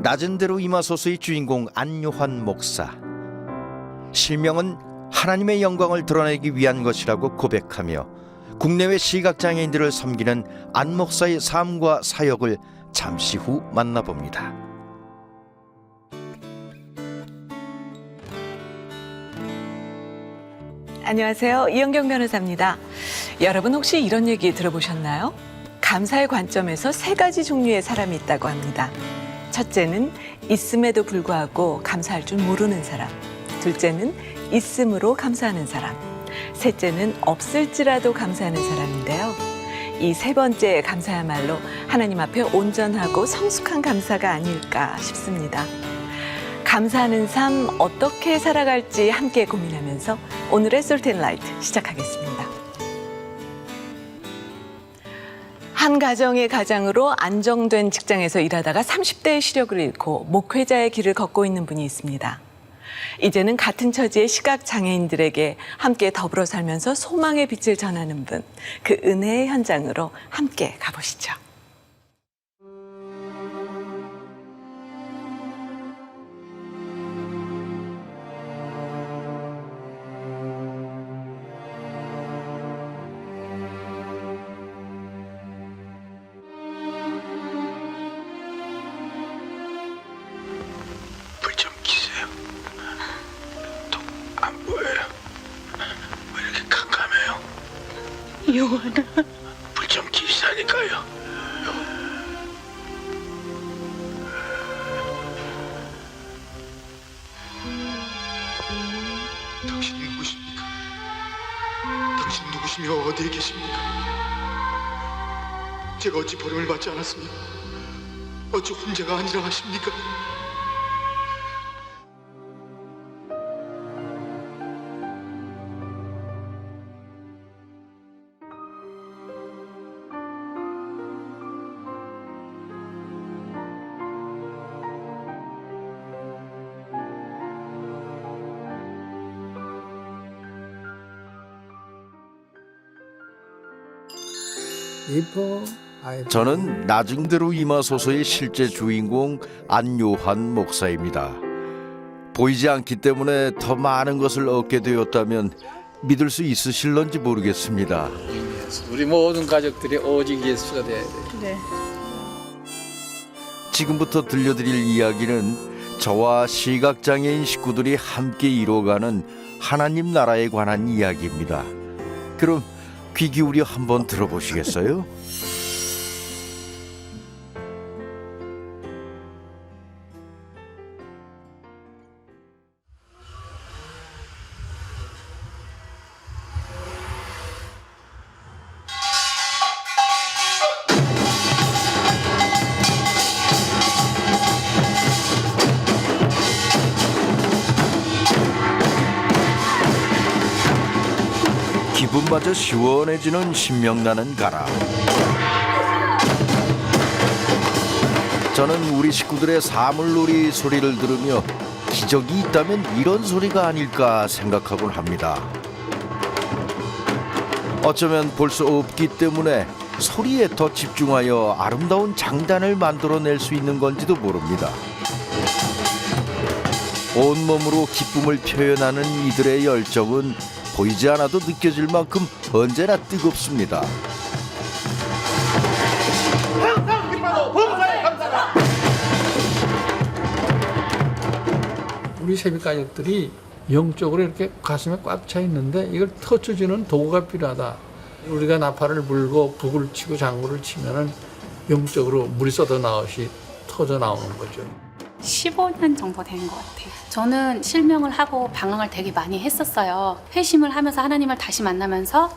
낮은 대로 임하소서의 주인공 안요한 목사. 실명은 하나님의 영광을 드러내기 위한 것이라고 고백하며 국내외 시각장애인들을 섬기는 안 목사의 삶과 사역을 잠시 후 만나봅니다. 안녕하세요. 이영경 변호사입니다. 여러분 혹시 이런 얘기 들어보셨나요? 감사의 관점에서 세 가지 종류의 사람이 있다고 합니다. 첫째는 있음에도 불구하고 감사할 줄 모르는 사람. 둘째는 있음으로 감사하는 사람. 셋째는 없을지라도 감사하는 사람인데요. 이 세 번째 감사야말로 하나님 앞에 온전하고 성숙한 감사가 아닐까 싶습니다. 감사하는 삶 어떻게 살아갈지 함께 고민하면서 오늘의 솔트앤라이트 시작하겠습니다. 한 가정의 가장으로 안정된 직장에서 일하다가 30대의 시력을 잃고 목회자의 길을 걷고 있는 분이 있습니다. 이제는 같은 처지의 시각장애인들에게 함께 더불어 살면서 소망의 빛을 전하는 분, 그 은혜의 현장으로 함께 가보시죠. 요한아, 불 좀 켜시라니까요. 당신이 누구십니까? 당신 누구시며 어디에 계십니까? 제가 어찌 버림을 받지 않았습니까? 어찌 혼자가 아니라 하십니까? 저는 낮은 대로 임하소서의 실제 주인공 안요한 목사입니다. 보이지 않기 때문에 더 많은 것을 얻게 되었다면 믿을 수 있으실런지 모르겠습니다. 우리 모든 가족들이 오직 예수가 돼야 돼. 네. 지금부터 들려드릴 이야기는 저와 시각장애인 식구들이 함께 이뤄가는 하나님 나라에 관한 이야기입니다. 그럼 귀 기울여 한번 들어보시겠어요? 기분마저 시원해지는 신명나는 가라. 저는 우리 식구들의 사물놀이 소리를 들으며 기적이 있다면 이런 소리가 아닐까 생각하곤 합니다. 어쩌면 볼 수 없기 때문에 소리에 더 집중하여 아름다운 장단을 만들어낼 수 있는 건지도 모릅니다. 온몸으로 기쁨을 표현하는 이들의 열정은 보이지 않아도 느껴질 만큼 언제나 뜨겁습니다. 우리 세비 가족들이 영적으로 이렇게 가슴에 꽉 차 있는데 이걸 터쳐주는 도구가 필요하다. 우리가 나팔을 불고 북을 치고 장구를 치면은 영적으로 물이 쏟아 나오시 터져 나오는 거죠. 15년 정도 된 것 같아요. 저는 실명을 하고 방황을 되게 많이 했었어요. 회심을 하면서 하나님을 다시 만나면서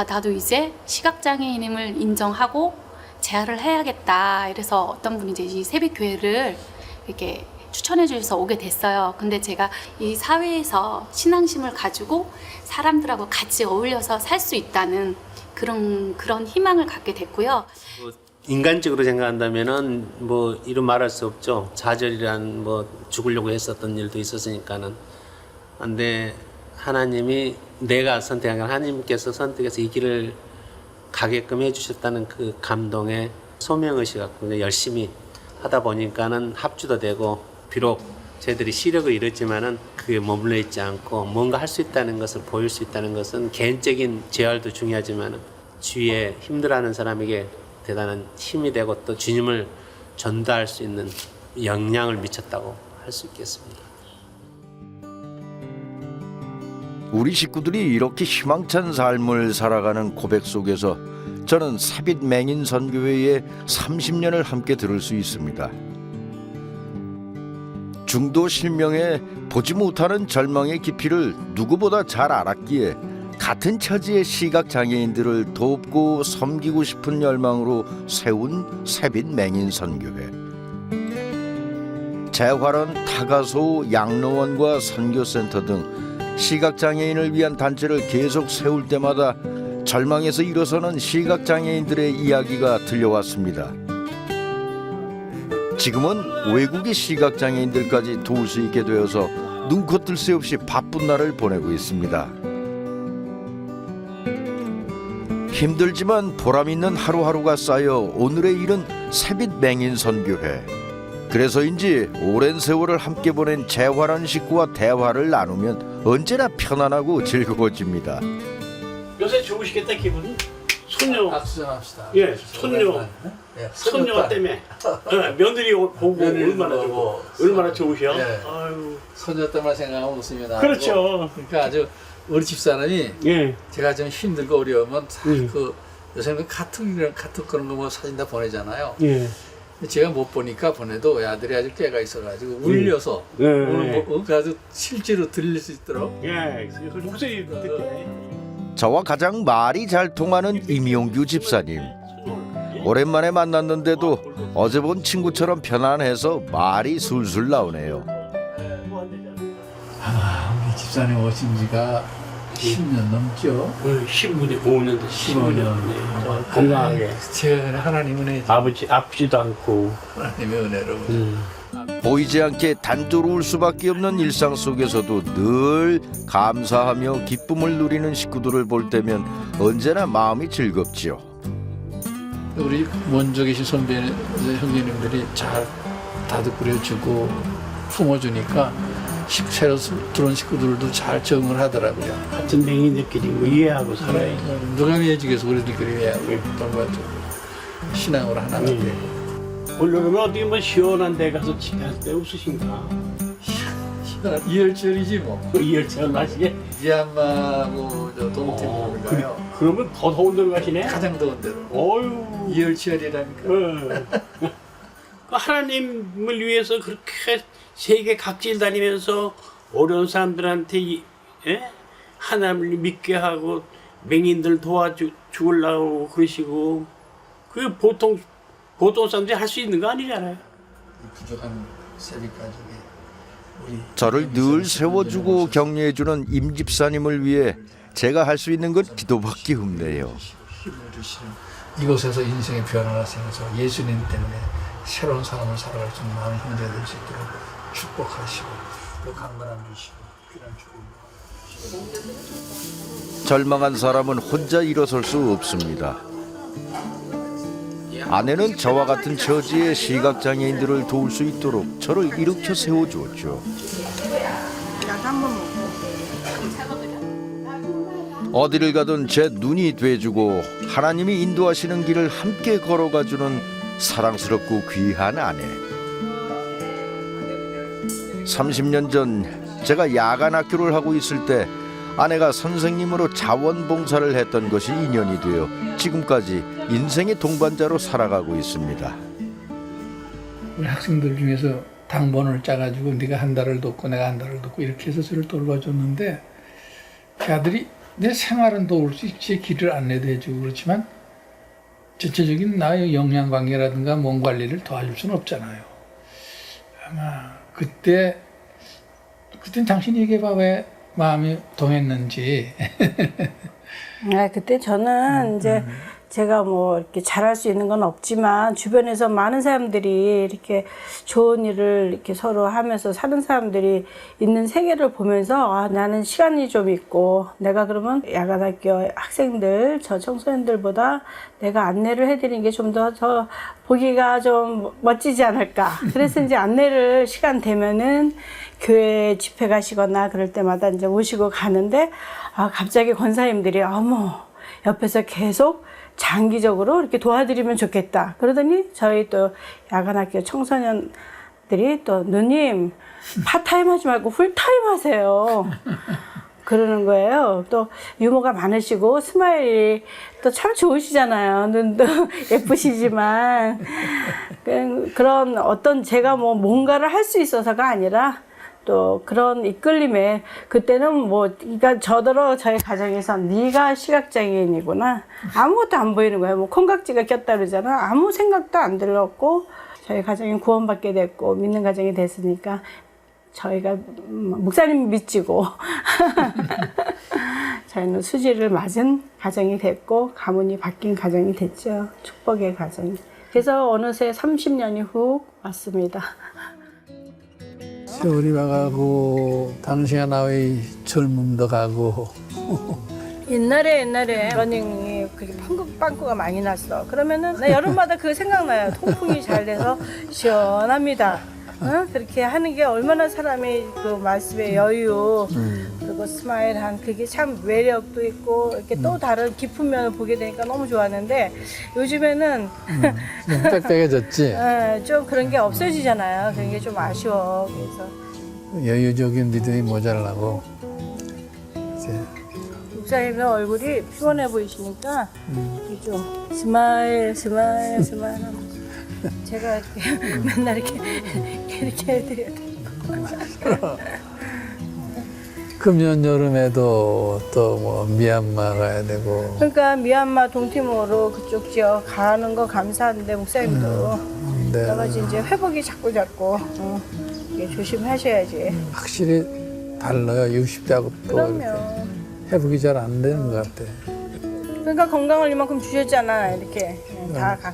나도 이제 시각장애인임을 인정하고 재활을 해야겠다. 이래서 어떤 분이 이제 이 새벽교회를 이렇게 추천해 주셔서 오게 됐어요. 근데 제가 이 사회에서 신앙심을 가지고 사람들하고 같이 어울려서 살 수 있다는 그런 희망을 갖게 됐고요. 인간적으로 생각한다면은 뭐 이루 말할 수 없죠. 좌절이란 뭐 죽으려고 했었던 일도 있었으니까는. 근데 하나님이 내가 선택한 하나님께서 선택해서 이 길을 가게끔 해주셨다는 그 감동에 소명의식 갖고 열심히 하다 보니까는 합주도 되고 비록 저희들이 시력을 잃었지만은 그게 머물러 있지 않고 뭔가 할 수 있다는 것을 보일 수 있다는 것은 개인적인 재활도 중요하지만은 주위에 힘들어하는 사람에게 대단한 힘이 되고 또 주님을 전달할 수 있는 영향을 미쳤다고 할 수 있겠습니다. 우리 식구들이 이렇게 희망찬 삶을 살아가는 고백 속에서 저는 삽입 맹인 선교회에 30년을 함께 들을 수 있습니다. 중도 실명에 보지 못하는 절망의 깊이를 누구보다 잘 알았기에 같은 처지의 시각장애인들을 돕고 섬기고 싶은 열망으로 세운 삽입 맹인 선교회. 재활원, 타가소, 양로원과 선교센터 등 시각장애인을 위한 단체를 계속 세울 때마다 절망에서 일어서는 시각장애인들의 이야기가 들려왔습니다. 지금은 외국의 시각장애인들까지 도울 수 있게 되어서 눈코 뜰 새 없이 바쁜 날을 보내고 있습니다. 힘들지만 보람 있는 하루하루가 쌓여 오늘의 일은 삽입 맹인 선교회. 그래서인지 오랜 세월을 함께 보낸 재활원 식구와 대화를 나누면 언제나 편안하고 즐거워집니다. 요새 좋으시겠다 기분이? 손녀 박수 좀 합시다. 예, 손녀 손녀 때문에 며느리 보고 며느리 얼마나 보고 좋고 얼마나 좋으셔? 예. 아유 소녀 때만 생각하면 웃음이 나고. 그렇죠. 그러니까 아주 우리 집사람이 예 제가 좀 힘들고 어려우면 그 요새는 카톡 그런 거 뭐 사진 다 보내잖아요. 예. 제가 못 보니까 보내도 아들이 아주 깨가 있어가지고 울려서 예. 오늘 뭐 아주 실제로 들릴 수 있도록. 예, 그 목소리 듣게. 저와 가장 말이 잘 통하는 임용규 집사님. 오랜만에 만났는데도 어제 본 친구처럼 편안해서 말이 술술 나오네요. 우리 집사님 오신 지가 10년 넘죠. 15년 됐어. 15년. 건강하게. 제가 하나님 은혜, 아프지도 않고. 하나님의 은혜로. 보이지 않게 단조로울 수밖에 없는 일상 속에서도 늘 감사하며 기쁨을 누리는 식구들을 볼 때면 언제나 마음이 즐겁지요. 우리 먼저 계신 선배 형제님들이 잘 다독거려주고 품어주니까 새로 들어온 식구들도 잘 적응을 하더라고요. 같은 맹인들끼리 뭐 이해하고 살아야지. 누가 해주겠어 우리들끼리 해야 돌봐주고 신앙으로 하나가 되고. 오늘은 어디 뭐 시원한 데 가서 집회할 때 웃으신가? 이열치열이지 뭐. 이열치열 나시게? 미얀마하고 저 동태국인가요? 그러면 더 더운 데로 가시네? 가장 더운 데로. 어휴. 이열치열이라니까. 하나님을 위해서 그렇게 세계 각지를 다니면서 어려운 사람들한테 하나님을 믿게 하고 맹인들 도와주려고 그러시고 그게 보통 사람들이 할 수 있는 거 아니잖아요. 부족한 세비 가족이 우리 저를 늘 세워주고 격려해주는 임 집사님을 위해 제가 할 수 있는 건 기도밖에 없네요. 힘을 주시는 이곳에서 인생의 변화가 생겨서 예수님 때문에 새로운 삶을 살아갈 수 있는 많은 형제들 수 있도록 축복하시고 또 강건함 주시고 귀한 축복. 절망한 사람은 혼자 일어설 수 없습니다. 아내는 저와 같은 처지의 시각장애인들을 도울 수 있도록 저를 일으켜 세워주었죠. 어디를 가든 제 눈이 돼주고 하나님이 인도하시는 길을 함께 걸어가주는 사랑스럽고 귀한 아내. 30년 전 제가 야간 학교를 하고 있을 때 아내가 선생님으로 자원봉사를 했던 것이 인연이 되어 지금까지 인생의 동반자로 살아가고 있습니다. 우리 학생들 중에서 당번을 짜가지고 네가 한 달을 돕고 내가 한 달을 돕고 이렇게 해서 저를 돌봐줬는데 그 아들이 내 생활은 도울 수 있지 길을 안내도 해주고 그렇지만 전체적인 나의 영양관계라든가 몸 관리를 도와줄 수는 없잖아요. 아마 그땐 당신이 얘기해봐 왜 마음이 동했는지. 그때 저는 이제 제가 뭐 이렇게 잘할 수 있는 건 없지만 주변에서 많은 사람들이 이렇게 좋은 일을 이렇게 서로 하면서 사는 사람들이 있는 세계를 보면서 아, 나는 시간이 좀 있고 내가 그러면 야간학교 학생들, 저 청소년들보다 내가 안내를 해드리는 게 좀 더 보기가 좀 멋지지 않을까. 그래서 이제 안내를 시간 되면은 교회 집회 가시거나 그럴 때마다 이제 모시고 가는데 아, 갑자기 권사님들이 어머 옆에서 계속 장기적으로 이렇게 도와드리면 좋겠다. 그러더니 저희 또 야간학교 청소년들이 또 누님 파타임 하지 말고 풀타임 하세요. 그러는 거예요. 또 유머가 많으시고 스마일이 또 참 좋으시잖아요. 눈도 예쁘시지만 그런 어떤 제가 뭐 뭔가를 할 수 있어서가 아니라 또 그런 이끌림에 그때는 뭐 그러니까 저희 가정에서 네가 시각장애인이구나 아무것도 안 보이는 거예요. 뭐 콩깍지가 꼈다 그러잖아. 아무 생각도 안 들었고 저희 가정이 구원받게 됐고 믿는 가정이 됐으니까 저희가 목사님 믿지고 저희는 수지를 맞은 가정이 됐고 가문이 바뀐 가정이 됐죠. 축복의 가정이. 그래서 어느새 30년이 훅 왔습니다. 세월이 와가고 당시가 나의 젊음도 가고 옛날에 러닝이 그렇게 빵꾸가 많이 났어. 그러면은 나 여름마다 그거 생각나요. 통풍이 잘 돼서 시원합니다. 그렇게 하는 게 얼마나 사람이 그 말씀의 여유 그리고 스마일한 그게 참 매력도 있고 이렇게 또 다른 깊은 면을 보게 되니까 너무 좋았는데 요즘에는 좀 빽빽해졌지. 좀 그런 게 없어지잖아요. 그런 게 좀 아쉬워. 그래서 여유적인 믿음이 모자라고 이제 목사님의 얼굴이 피곤해 보이시니까 좀 스마일 하면서 제가 이렇게 맨날 이렇게 해드려야 돼요. 금년 여름에도 또 뭐 미얀마 가야 되고. 그러니까 미얀마 동티모로 그쪽 지역 가는 거 감사한데 목사님도 네. 여러 가지 이제 회복이 자꾸 이게 조심하셔야지. 확실히 달라요. 60대하고 또 그럼요. 이렇게 회복이 잘 안 되는 것 같아. 그러니까 건강을 이만큼 주셨잖아 이렇게 다 가.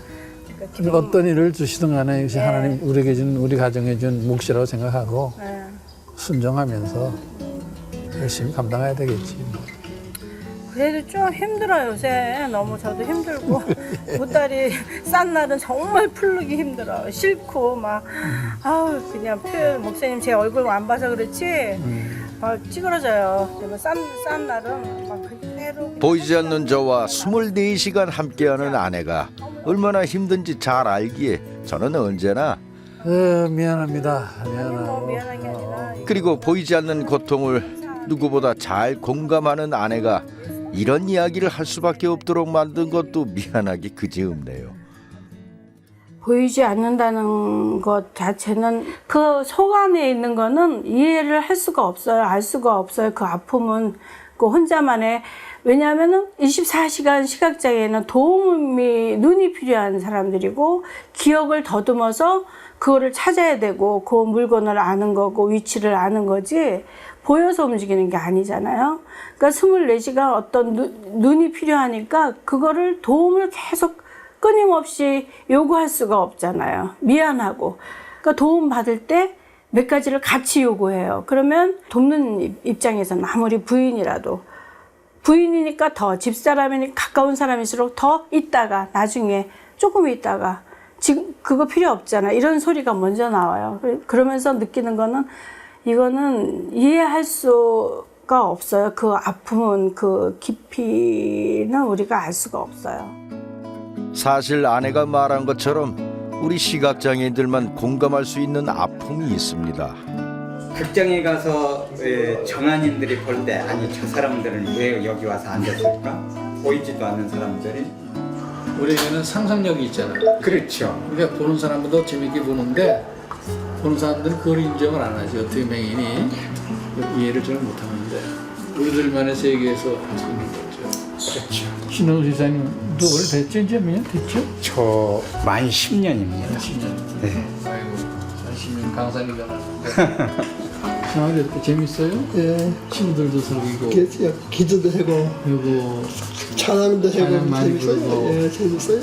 그러니까 어떤 일을 주시든 간에 이것이 하나님 우리에게 준 우리 가정에 준 몫이라고 생각하고 순종하면서 열심히 감당해야 되겠지. 그래도 좀 힘들어요 요새. 너무 저도 힘들고 보따리 싼 날은 정말 풀르기 힘들어. 싫고 막 아우 그냥 표현 목사님 제 얼굴 안 봐서 그렇지 막 찌그러져요. 싼 날은 막 그대로 보이지 않는 저와 24시간 함께하는 아내가 얼마나 힘든지 잘 알기에 저는 언제나 미안합니다. 뭐 미안한 게 아니라 그리고 보이지 않는 고통을 누구보다 잘 공감하는 아내가 이런 이야기를 할 수밖에 없도록 만든 것도 미안하기 그지없네요. 보이지 않는다는 것 자체는 그 속 안에 있는 거는 이해를 할 수가 없어요. 알 수가 없어요. 그 아픔은 그 혼자만의. 왜냐하면은 24시간 시각장애는 도움이 눈이 필요한 사람들이고 기억을 더듬어서 그거를 찾아야 되고 그 물건을 아는 거고 위치를 아는 거지 보여서 움직이는 게 아니잖아요. 그러니까 24시간 어떤 눈이 필요하니까 그거를 도움을 계속 끊임없이 요구할 수가 없잖아요. 미안하고. 그러니까 도움 받을 때 몇 가지를 같이 요구해요. 그러면 돕는 입장에서는 아무리 부인이니까 더 집사람이니까 가까운 사람일수록 더 있다가 나중에 조금 있다가 지금 그거 필요 없잖아. 이런 소리가 먼저 나와요. 그러면서 느끼는 거는 이거는 이해할 수가 없어요. 그 아픔은 그 깊이는 우리가 알 수가 없어요. 사실 아내가 말한 것처럼 우리 시각장애인들만 공감할 수 있는 아픔이 있습니다. 극장에 가서 정한인들이 볼 때 아니 저 사람들은 왜 여기 와서 앉았을까? 보이지도 않는 사람들이. 우리에게는 상상력이 있잖아. 그렇죠. 그러니까 보는 사람도 재밌게 보는데 보는 사람들은 그걸 인정을 안 하지. 어떻게 맹인이 이해를 잘 못하는데 우리들만의 세계에서 할 수 있는 거죠. 그렇죠. 신동수 지사님도 오래 됐죠? 이제 몇 년 됐죠? 저 만 10년입니다. 10년. 네. 아이고, 10년 강산이 변하는데. 생활이 이렇게 재밌어요? 예, 친구들도 사귀고 기도도 하고 그리고 찬양도 찬양 하고 많이 재밌어요. 부르고. 예, 재밌어요.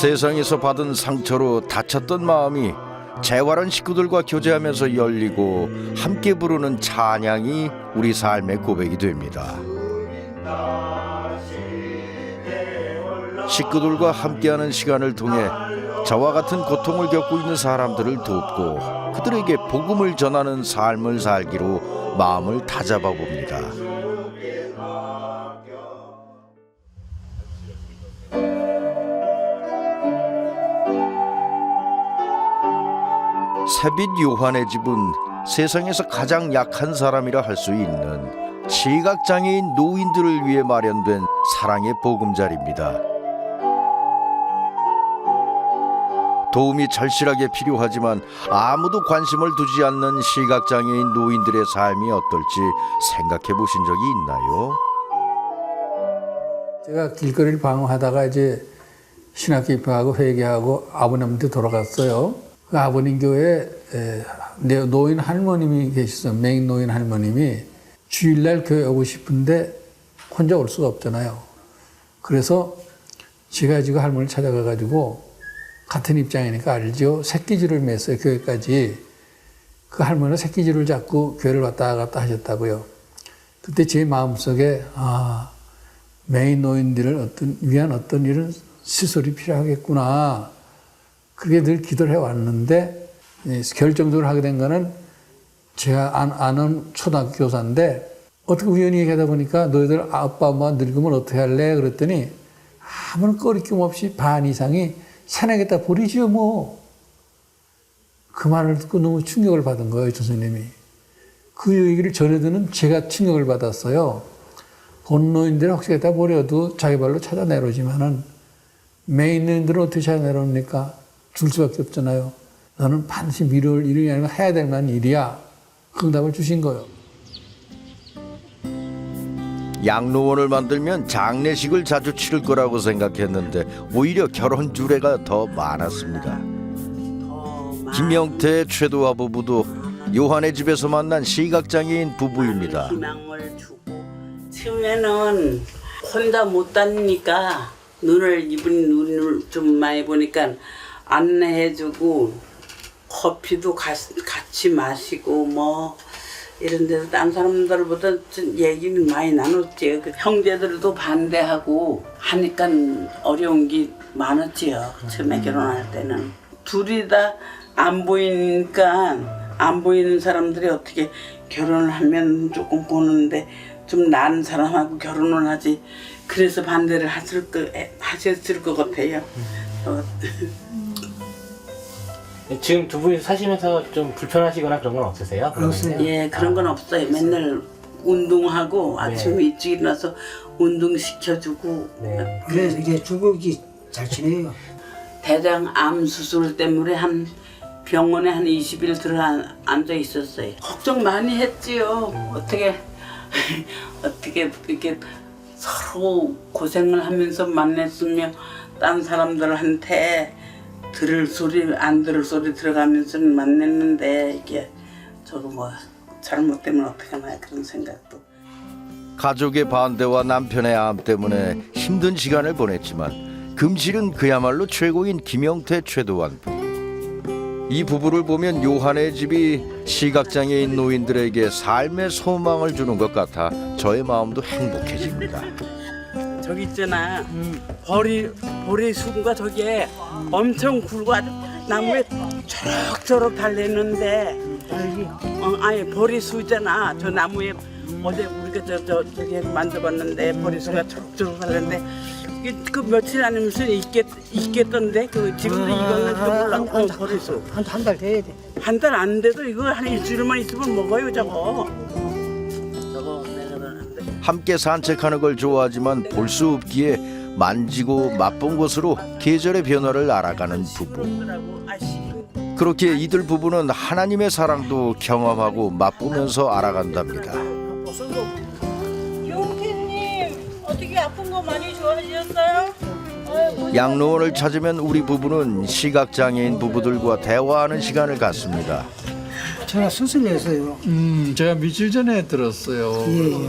세상에서 받은 상처로 다쳤던 마음이 재활한 식구들과 교제하면서 열리고 함께 부르는 찬양이 우리 삶의 고백이 됩니다. 식구들과 함께하는 시간을 통해 저와 같은 고통을 겪고 있는 사람들을 돕고 그들에게 복음을 전하는 삶을 살기로 마음을 다잡아 봅니다. 세빛 요한의 집은 세상에서 가장 약한 사람이라 할 수 있는 시각장애인 노인들을 위해 마련된 사랑의 보금자리입니다. 도움이 절실하게 필요하지만 아무도 관심을 두지 않는 시각장애인 노인들의 삶이 어떨지 생각해 보신 적이 있나요? 제가 길거리를 방황하다가 이제 신학교 입학하고 회개하고 아버님한테 돌아갔어요. 그 아버님 교회에 노인 할머님이 계셨어요. 맹인 노인 할머님이 주일날 교회 오고 싶은데 혼자 올 수가 없잖아요. 그래서 제가 지금 할머니를 찾아가가지고 같은 입장이니까 알죠. 새끼줄을 맸어요. 교회까지. 그 할머니는 새끼줄을 잡고 교회를 왔다 갔다 하셨다고요. 그때 제 마음속에 맹인 노인들을 위한 어떤 이런 시설이 필요하겠구나. 그게 늘 기도를 해왔는데 결정적으로 하게 된 거는 제가 아는 초등학교 교사인데 어떻게 우연히 얘기하다 보니까 너희들 아빠 엄마 늙으면 어떻게 할래? 그랬더니 아무런 꺼리낌 없이 반 이상이 산에게다 버리지요 뭐. 그 말을 듣고 너무 충격을 받은 거예요, 선생님이. 그 얘기를 전해드는 제가 충격을 받았어요. 본노인들은 혹시 갖다 버려도 자기 발로 찾아 내려오지만은 맹인들은 어떻게 찾아 내려옵니까? 줄 수밖에 없잖아요. 너는 반드시 미룰 일이 아니라 해야 될 만한 일이야. 그 응답을 주신 거예요. 양로원을 만들면 장례식을 자주 치를 거라고 생각했는데 오히려 결혼 주례가 더 많았습니다. 김영태 최도화 부부도 요한의 집에서 만난 시각장애인 부부입니다. 희망을 주고 처음에는 혼자 못 다니니까 눈을 좀 많이 보니까 안내해주고 커피도 같이 마시고 뭐 이런 데서 딴 사람들보다 얘기는 많이 나눴지요. 그 형제들도 반대하고 하니까 어려운 게 많았지요. 처음에 결혼할 때는. 둘이 다 안 보이니까 안 보이는 사람들이 어떻게 결혼을 하면 조금 보는데 좀 나은 사람하고 결혼을 하지. 그래서 반대를 하셨을 것 같아요. 지금 두 분이 사시면서 좀 불편하시거나 그런 건 없으세요? 예, 그런 건 없어요. 맨날 운동하고 아침에 일찍 일어나서 운동 시켜주고. 네. 그래서 이게 주걱이 잘 지내요. 대장암 수술 때문에 병원에 한 20일 들어 앉아 있었어요. 걱정 많이 했지요. 어떻게 이렇게 서로 고생을 하면서 만났으며 딴 사람들한테 들을 소리 안 들을 소리 들어가면서 만났는데 이게 저도 뭐 잘못되면 어떡하나 그런 생각도. 가족의 반대와 남편의 암 때문에 힘든 시간을 보냈지만 금실은 그야말로 최고인 김영태 최도환 부부. 이 부부를 보면 요한의 집이 시각장애인 노인들에게 삶의 소망을 주는 것 같아 저의 마음도 행복해집니다. 저기 있잖아. 보리 숲과 저기에 엄청 굵고 아주 나무에 초록초록 달렸는데 아니 보리수잖아. 저 나무에 어제 우리가 저기 만져봤는데 보리수가 초록초록 달렸는데 그 며칠 아니면서 있겠던데 그 지금도 이거는 몰라. 보리수 한 달 돼야 돼. 한 달 안 돼도 이거 한 일주일만 있으면 먹어요 저거. 저거 내가 그러는데. 함께 산책하는 걸 좋아하지만 볼 수 없기에 만지고 맛본 곳으로 계절의 변화를 알아가는 부부. 그렇게 이들 부부는 하나님의 사랑도 경험하고 맛보면서 알아간답니다. 어떻게 아픈 거 많이 좋아지셨어요? 양로원을 찾으면 우리 부부는 시각장애인 부부들과 대화하는 시간을 갖습니다. 제가 수술했어요. 제가 며칠 전에 들었어요. 예.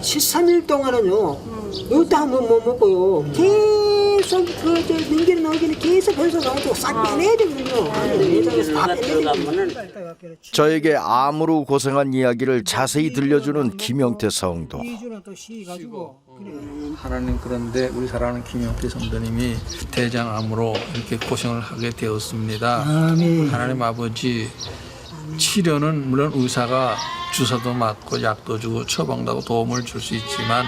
13일 동안은요. 이것도 한번 못 먹고요. 계속 그저 넘기는 계속 변소 나오고 싹 빼내야 되거든요. 예전에서 다 빼내야 되거든요. 저에게 암으로 고생한 이야기를 자세히 들려주는 김영태 성도. 2주는 또 쉬가지고 그래. 하나님, 그런데 우리 사랑하는 김영태 성도님이 대장암으로 이렇게 고생을 하게 되었습니다. 아멘. 하나님 아버지, 치료는 물론 의사가 주사도 맞고 약도 주고 처방도 하고 도움을 줄 수 있지만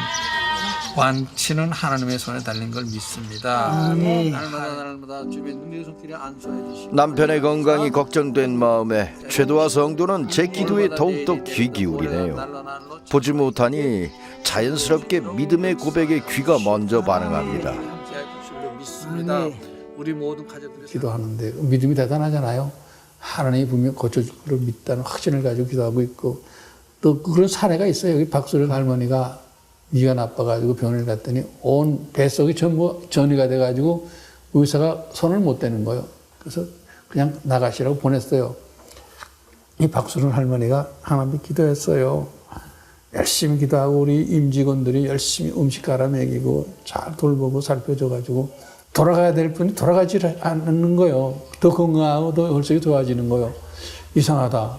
완치는 하나님의 손에 달린 걸 믿습니다. 날마다 주변 눈의 손길에 안수해 주시고 남편의 건강이 걱정된 마음에 최도화 성도는 제 기도에 더욱더 귀 기울이네요. 보지 못하니 자연스럽게 믿음의 고백에 귀가 먼저 반응합니다. 믿습니다. 우리 모든 가족들이 기도하는데 믿음이 대단하잖아요. 하나님이 분명 고쳐줄 걸 믿다는 확신을 가지고 기도하고 있고, 또 그런 사례가 있어요. 여기 박수령 할머니가 위가 나빠가지고 병원을 갔더니 온 뱃속이 전부 전이가 돼가지고 의사가 손을 못 대는 거예요. 그래서 그냥 나가시라고 보냈어요. 이 박수령 할머니가 하나님 기도했어요. 열심히 기도하고 우리 임직원들이 열심히 음식 갈아 먹이고 잘 돌보고 살펴줘가지고 돌아가야 될 분이 돌아가지 않는 거예요. 더 건강하고 더 혈색이 좋아지는 거예요. 이상하다.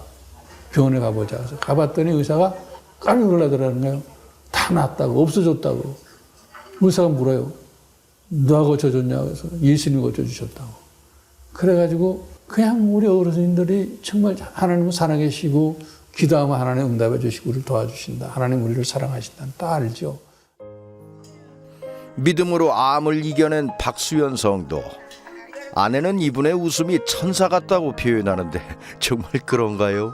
병원에 가보자. 그래서 가봤더니 의사가 깜짝 놀라더라는 거예요. 다 낫다고, 없어졌다고. 의사가 물어요. 누가 고쳐줬냐? 그래서 예수님이 고쳐주셨다고. 그래가지고 그냥 우리 어르신들이 정말 하나님을 살아계시고 기도하면 하나님 응답해 주시고 우리를 도와주신다. 하나님 우리를 사랑하신다는 다 알죠. 믿음으로 암을 이겨낸 박수연 성도. 아내는 이분의 웃음이 천사 같다고 표현하는데 정말 그런가요?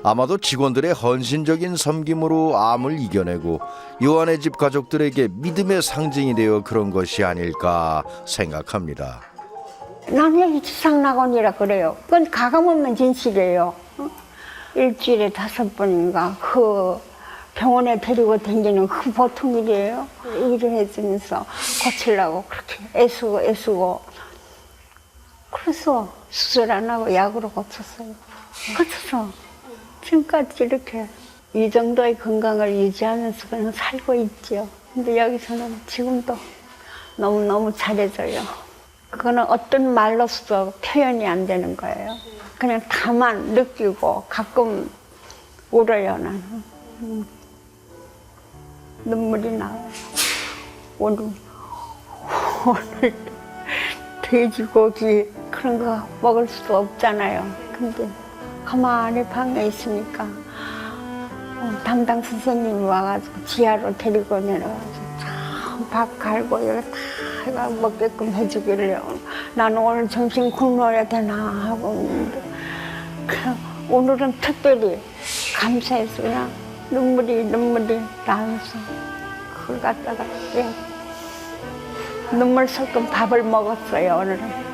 아마도 직원들의 헌신적인 섬김으로 암을 이겨내고 요한의 집 가족들에게 믿음의 상징이 되어 그런 것이 아닐까 생각합니다. 나는 지상낙원이라 그래요. 그건 가감없는 진실이에요. 일주일에 5번인가 그 병원에 데리고 다니는 그 보통 일이에요. 일을 해주면서 고치려고 그렇게 애쓰고 그래서 수술 안 하고 약으로 고쳤어요. 고쳐서 지금까지 이렇게 이 정도의 건강을 유지하면서 그냥 살고 있죠. 근데 여기서는 지금도 너무너무 잘해줘요. 그거는 어떤 말로서 표현이 안 되는 거예요. 그냥 다만 느끼고 가끔 울어요, 나는. 눈물이 나요. 오늘 돼지고기 그런 거 먹을 수도 없잖아요. 근데 가만히 방에 있으니까 담당 선생님이 와가지고 지하로 데리고 내려가지고 밥 갈고 여기 다 먹게끔 해주길래 나는 오늘 점심 굶어야 되나 하고 있는데 오늘은 특별히 감사해서 그냥 눈물이 나면서 그걸 갖다가 눈물 섞은 밥을 먹었어요, 오늘은.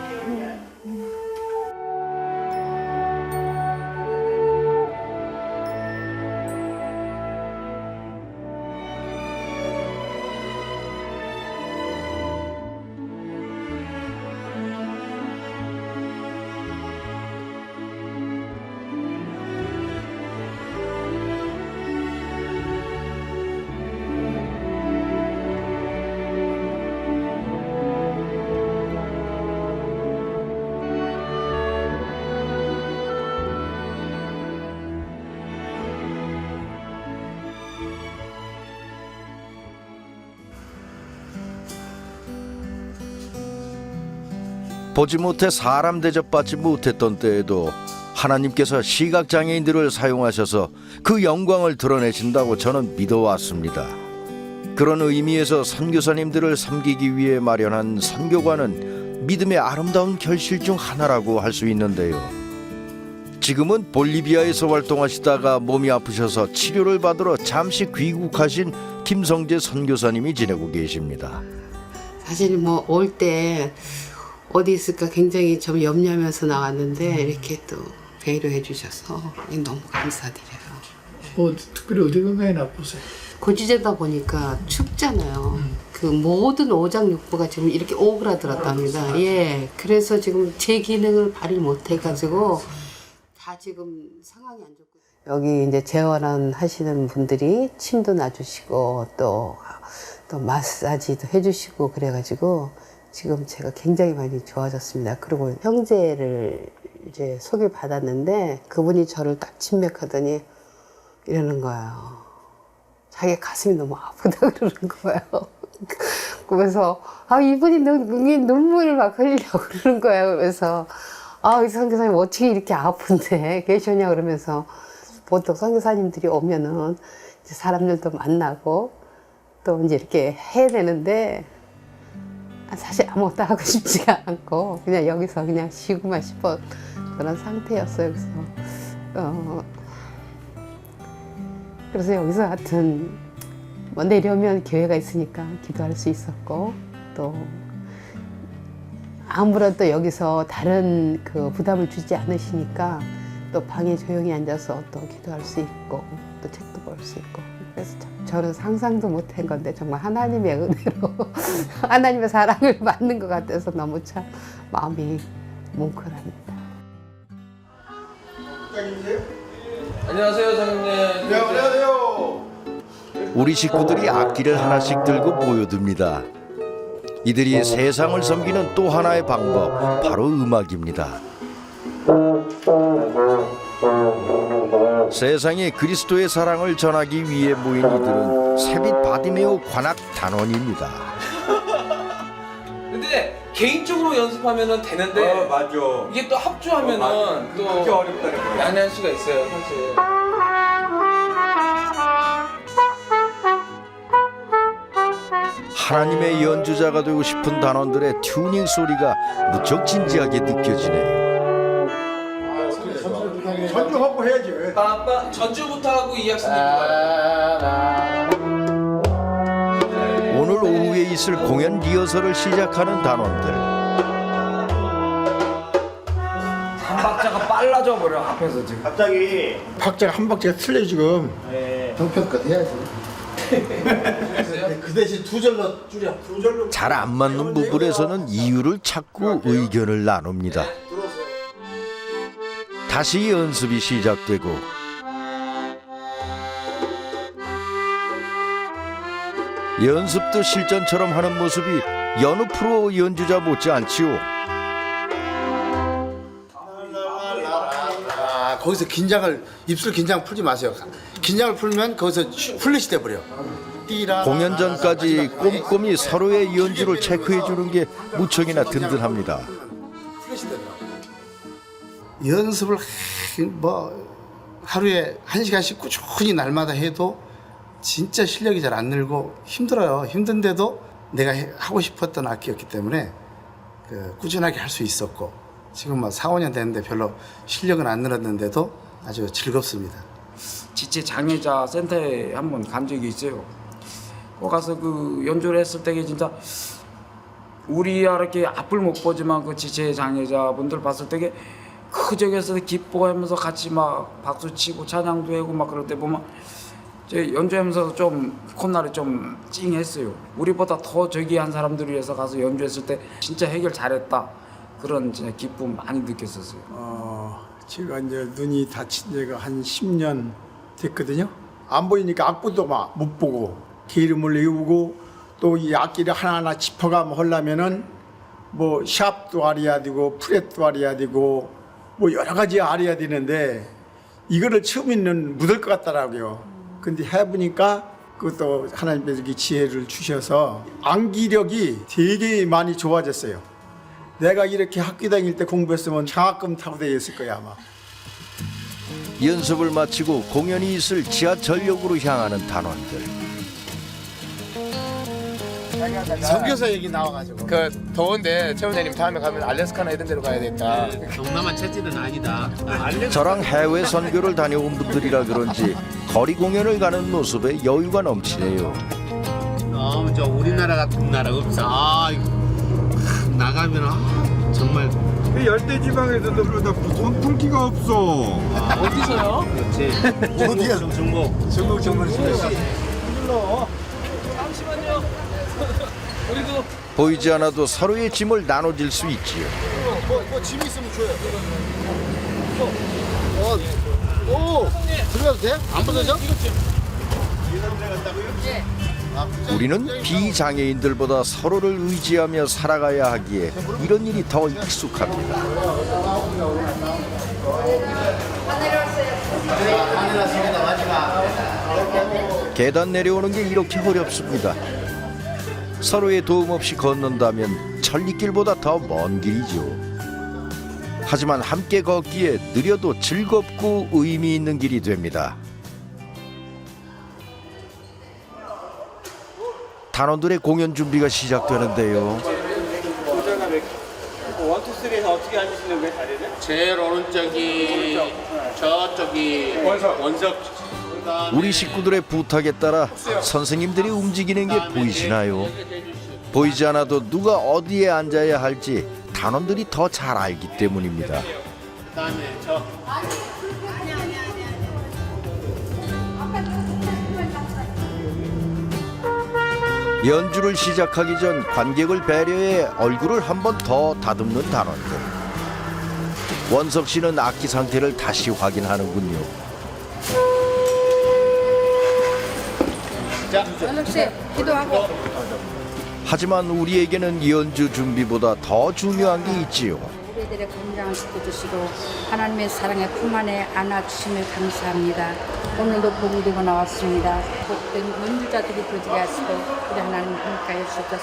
보지 못해 사람 대접받지 못했던 때에도 하나님께서 시각장애인들을 사용하셔서 그 영광을 드러내신다고 저는 믿어왔습니다. 그런 의미에서 선교사님들을 섬기기 위해 마련한 선교관은 믿음의 아름다운 결실 중 하나라고 할 수 있는데요. 지금은 볼리비아에서 활동하시다가 몸이 아프셔서 치료를 받으러 잠시 귀국하신 김성재 선교사님이 지내고 계십니다. 사실 뭐 올 때 어디 있을까 굉장히 좀 염려하면서 나왔는데 이렇게 또 배려해 주셔서 너무 감사드려요. 특별히 어디 건강이 나쁘세요? 고지제다 보니까 춥잖아요. 그 모든 오장육부가 지금 이렇게 오그라들었답니다. 예, 그래서 지금 제 기능을 발휘 못해가지고 다 지금 상황이 안 좋고. 여기 이제 재활원 하시는 분들이 침도 놔주시고 또 마사지도 해주시고 그래가지고 지금 제가 굉장히 많이 좋아졌습니다. 그리고 형제를 이제 소개받았는데 그분이 저를 딱 침맥하더니 이러는 거예요. 자기 가슴이 너무 아프다 그러는 거예요. 그래서 이분이 눈물을 막 흘리려고 그러는 거예요. 그래서 이 선교사님 어떻게 이렇게 아픈데 계셨냐 그러면서 보통 선교사님들이 오면은 이제 사람들도 만나고 또 이제 이렇게 해야 되는데 사실 아무것도 하고 싶지가 않고 그냥 여기서 그냥 쉬고만 싶어 그런 상태였어요. 그래서 여기서 하여튼 뭐 내려오면 교회가 있으니까 기도할 수 있었고 또 아무런 또 여기서 다른 그 부담을 주지 않으시니까 또 방에 조용히 앉아서 또 기도할 수 있고 또 책도 볼 수 있고 그래서 저는 상상도 못한 건데 정말 하나님의 은혜로 하나님의 사랑을 받는 것 같아서 너무 참 마음이 뭉클합니다. 안녕하세요, 장님. 네, 안녕하세요. 우리 식구들이 악기를 하나씩 들고 모여듭니다. 이들이 세상을 섬기는 또 하나의 방법, 바로 음악입니다. 세상에 그리스도의 사랑을 전하기 위해 모인 이들은 세빛 바디메오 관악 단원입니다. 근데 개인적으로 연습하면은 되는데 맞아. 이게 또 합주하면은 또 그게 어렵다는 거야. 난해할 수가 있어요, 사실. 하나님의 연주자가 되고 싶은 단원들의 튜닝 소리가 무척 진지하게 느껴지네요. 전주하고 해야지. 빠빠 전주부터 하고 이 학생입니다. 오늘 오후에 있을 공연 리허설을 시작하는 단원들. 한 박자가 빨라져 버려 앞에서 지금. 갑자기 박자가 한 박자가 틀려 지금. 정편껏 해야지. 그 대신 두 절로 줄여. 두 절로. 잘 안 맞는 부분에서는 이유를 찾고 의견을 나눕니다. 다시 연습이 시작되고 연습도 실전처럼 하는 모습이 여느 프로 연주자 못지않지요. 거기서 입술 긴장 풀지 마세요. 긴장을 풀면 거기서 플랫이 돼버려. 공연 전까지 꼼꼼히 서로의 연주를 체크해 주는 게 무척이나 든든합니다. 연습을 하루에 1시간씩 꾸준히 날마다 해도 진짜 실력이 잘 안 늘고 힘들어요. 힘든데도 내가 하고 싶었던 악기였기 때문에 꾸준하게 할 수 있었고 지금 4, 5년 됐는데 별로 실력은 안 늘었는데도 아주 즐겁습니다. 지체 장애자 센터에 한번 간 적이 있어요. 거기 가서 그 연주를 했을 때 진짜 우리야 이렇게 앞을 못 보지만 그 지체 장애자분들 봤을 때 그 저기에서 기뻐하면서 같이 막 박수 치고 찬양도 하고 막 그럴 때 보면 제 연주하면서 좀 콧날이 좀 찡했어요. 우리보다 더 저기 한 사람들을 위해서 가서 연주했을 때 진짜 해결 잘했다. 그런 진짜 기쁨 많이 느꼈었어요. 제가 이제 눈이 다친 지가 한 10년 됐거든요. 안 보이니까 악보도 막 못 보고 기름을 외우고 또 이 악기를 하나하나 짚어가면 하려면은 뭐 샵도 알아야 되고 프렛도 알아야 되고 뭐 여러 가지 알아야 되는데 이거를 처음에는 묻을 것 같더라고요. 근데 해보니까 그것도 하나님께서 이렇게 지혜를 주셔서 암기력이 되게 많이 좋아졌어요. 내가 이렇게 학교 다닐 때 공부했으면 장학금 타고 다녔을 거야 아마. 연습을 마치고 공연이 있을 지하철역으로 향하는 단원들. 선교사 얘기 나와가지고 더운데 최원장님 다음에 가면 알래스카나 이런 데로 가야 되겠다. 동남아 채지는 아니다. 저랑 해외 선교를 다녀온 분들이라 그런지 거리 공연을 가는 모습에 여유가 넘치네요. 너무 저 우리나라 같은 나라 없어. 나가면 정말 열대 지방에서도 그러다 선풍기가 없어. 어디서요? 그렇지. 중국. 눌러. 잠시만요. 우리도 보이지 않아도 서로의 짐을 나눠질 수 있지요. 뭐 짐 있으면 줘요. 오, 들어가도 돼? 안 부서져? 우리는 비장애인들보다 서로를 의지하며 살아가야 하기에 이런 일이 더 익숙합니다. 계단 내려오는 게 이렇게 어렵습니다. 서로의 도움 없이 걷는다면 천리길보다 더 먼 길이죠. 하지만 함께 걷기에 느려도 즐겁고 의미 있는 길이 됩니다. 단원들의 공연 준비가 시작되는데요. 원투쓰리에서 어떻게 앉으시는 거예요, 자리를? 제일 오른쪽이 저쪽이 원석. 우리 식구들의 부탁에 따라 선생님들이 움직이는 게 보이시나요? 보이지 않아도 누가 어디에 앉아야 할지 단원들이 더 잘 알기 때문입니다. 그다음에 저. 연주를 시작하기 전 관객을 배려해 얼굴을 한 번 더 다듬는 단원들. 원석 씨는 악기 상태를 다시 확인하는군요. 원석 씨, 기도하고. 하지만 우리에게는 연주 준비보다 더 중요한 게 있지요. 우리들의 건강을 지켜주시고 하나님의 사랑의 품 안에 안아주시며 감사합니다. 오늘도 복을 들고 나왔습니다. 복된 연주자들이 되게 하시고 우리 하나님 함께하여 주셔서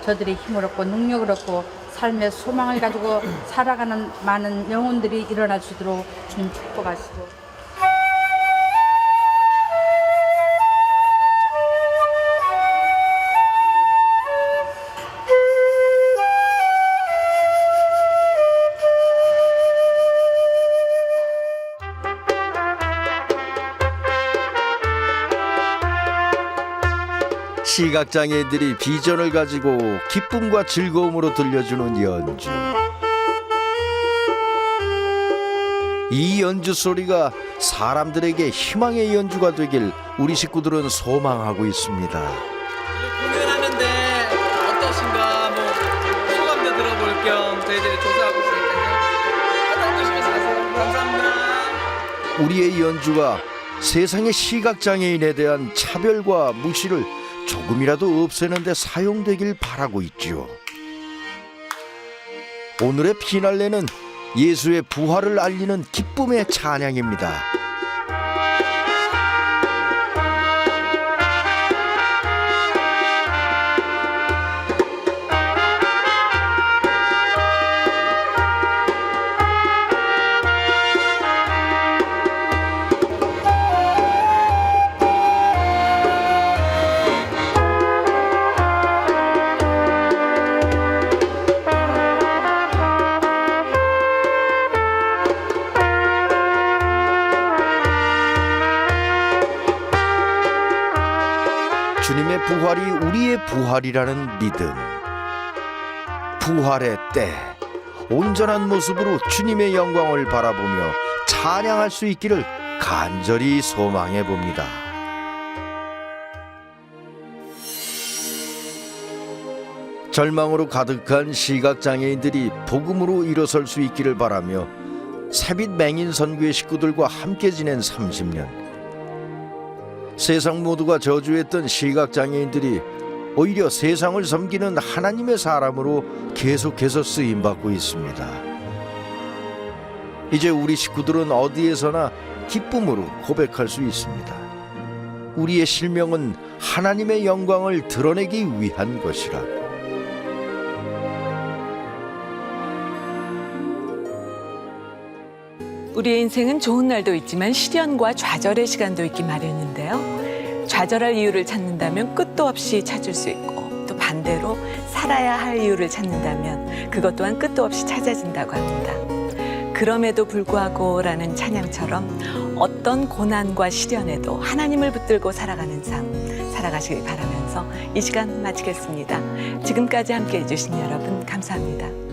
저들이 힘을 얻고 능력을 얻고 삶의 소망을 가지고 살아가는 많은 영혼들이 일어나 주도록 주님 축복하시고. 시각장애인들이 비전을 가지고 기쁨과 즐거움으로 들려주는 연주. 이 연주 소리가 사람들에게 희망의 연주가 되길 우리 식구들은 소망하고 있습니다. 공연하는데 어떠신가 뭐 소감도 들어볼 겸 저희들이 조사하고 있으니까요. 화장 조심해서 가세요. 감사합니다. 우리의 연주가 세상의 시각장애인에 대한 차별과 무시를 조금이라도 없애는 데 사용되길 바라고 있지요. 오늘의 피날레는 예수의 부활을 알리는 기쁨의 찬양입니다. 주님의 부활이 우리의 부활이라는 믿음. 부활의 때 온전한 모습으로 주님의 영광을 바라보며 찬양할 수 있기를 간절히 소망해 봅니다. 절망으로 가득한 시각장애인들이 복음으로 일어설 수 있기를 바라며 새빛 맹인 선교회 식구들과 함께 지낸 30년. 세상 모두가 저주했던 시각장애인들이 오히려 세상을 섬기는 하나님의 사람으로 계속해서 쓰임받고 있습니다. 이제 우리 식구들은 어디에서나 기쁨으로 고백할 수 있습니다. 우리의 실명은 하나님의 영광을 드러내기 위한 것이라. 우리의 인생은 좋은 날도 있지만 시련과 좌절의 시간도 있기 마련인데요. 좌절할 이유를 찾는다면 끝도 없이 찾을 수 있고 또 반대로 살아야 할 이유를 찾는다면 그것 또한 끝도 없이 찾아진다고 합니다. 그럼에도 불구하고라는 찬양처럼 어떤 고난과 시련에도 하나님을 붙들고 살아가는 삶 살아가시길 바라면서 이 시간 마치겠습니다. 지금까지 함께해 주신 여러분 감사합니다.